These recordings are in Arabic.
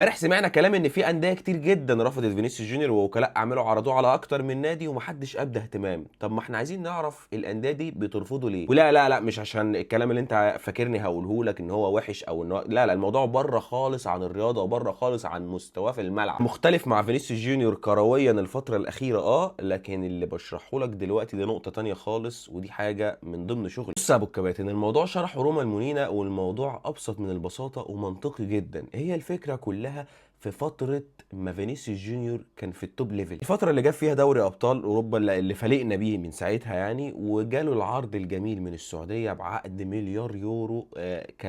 امبارح سمعنا كلام ان في انديه كتير جدا رفضت فينيسيوس جونيور، ووكلاء اعماله عرضوه على اكتر من نادي ومحدش ابدى اهتمام. طب ما احنا عايزين نعرف الانديه دي بترفضه ليه. ولا لا لا مش عشان الكلام اللي انت فاكرني هقوله لك ان هو وحش او ان هو لا لا، الموضوع بره خالص عن الرياضه وبره خالص عن مستواه في الملعب. مختلف مع فينيسيوس جونيور كرويا الفتره الاخيره، لكن اللي بشرحه لك دلوقتي دي نقطه تانية خالص، ودي حاجه من ضمن شغل. بص يا ابو الكباتن، الموضوع شرحه روما المنينه والموضوع ابسط من البساطه ومنطقي جدا. هي الفكره كلها في فترة ما فينيسيوس جونيور كان في التوب ليفل، الفترة اللي جاب فيها دوري أبطال أوروبا اللي فلقنا بيه من ساعتها يعني، وجاله العرض الجميل من السعودية بعقد مليار يورو،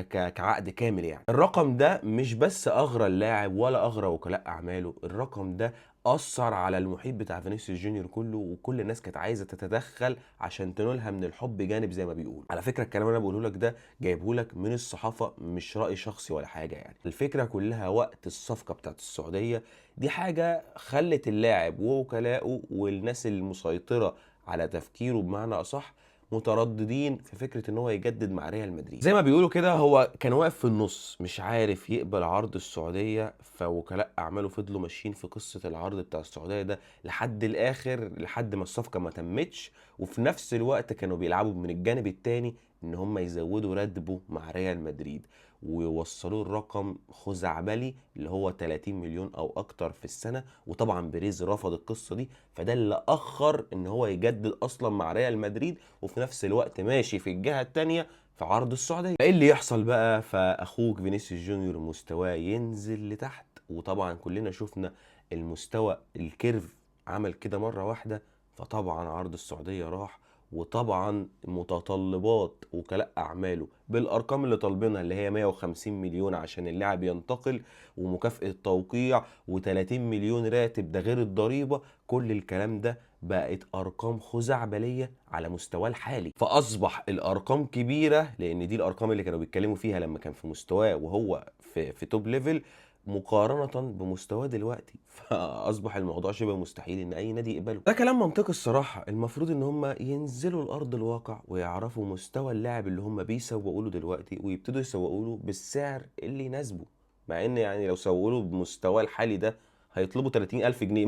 كعقد كامل. يعني الرقم ده مش بس أغرى اللاعب ولا أغرى وكلاء أعماله، الرقم ده أثر على المحيط بتاع فينيسيوس جونيور كله، وكل الناس كانت عايزة تتدخل عشان تنولها من الحب جانب زي ما بيقول. على فكرة الكلام اللي أنا بقوله لك ده جايبه لك من الصحافة، مش رأي شخصي ولا حاجة. يعني الفكرة كلها وقت الصفقة بتاعت السعودية دي حاجة خلت اللاعب ووكلاءه والناس المسيطرة على تفكيره بمعنى أصح مترددين في فكرة ان هو يجدد مع ريال مدريد. زي ما بيقولوا كده هو كان واقف في النص مش عارف يقبل عرض السعودية، فوكلاء اعماله فضلوا ماشيين في قصة العرض بتاع السعودية ده لحد الاخر، لحد ما الصفقة ما تمتش. وفي نفس الوقت كانوا بيلعبوا من الجانب التاني ان هم يزودوا راتبه مع ريال مدريد ويوصلوه الرقم خزعبلي اللي هو 30 مليون او اكتر في السنه. وطبعا بيريز رفض القصه دي، فده اللي اخر ان هو يجدد اصلا مع ريال مدريد، وفي نفس الوقت ماشي في الجهه الثانيه في عرض السعوديه. فايه اللي يحصل بقى؟ فاخوك فينيسيوس جونيور مستواه ينزل لتحت، وطبعا كلنا شفنا المستوى الكيرف عمل كده مره واحده. فطبعا عرض السعوديه راح، وطبعا متطلبات وكلاء اعماله بالارقام اللي طالبينها اللي هي 150 مليون عشان اللاعب ينتقل، ومكافأة توقيع، و30 مليون راتب ده غير الضريبة، كل الكلام ده بقت ارقام خزعبليه على مستواه الحالي. فاصبح الارقام كبيره لان دي الارقام اللي كانوا بيتكلموا فيها لما كان في مستواه وهو في توب ليفل، مقارنة بمستواه دلوقتي. فأصبح الموضوع شبه مستحيل إن أي نادي يقبله. ده كلام منطقي الصراحة. المفروض إن هم ينزلوا الأرض الواقع ويعرفوا مستوى اللاعب اللي هم بيسوقوا له دلوقتي، ويبتدوا يسوقوا له بالسعر اللي يناسبه. مع إن يعني لو سوقوا له بمستواه الحالي ده هيطلبوا 30,000 جنيه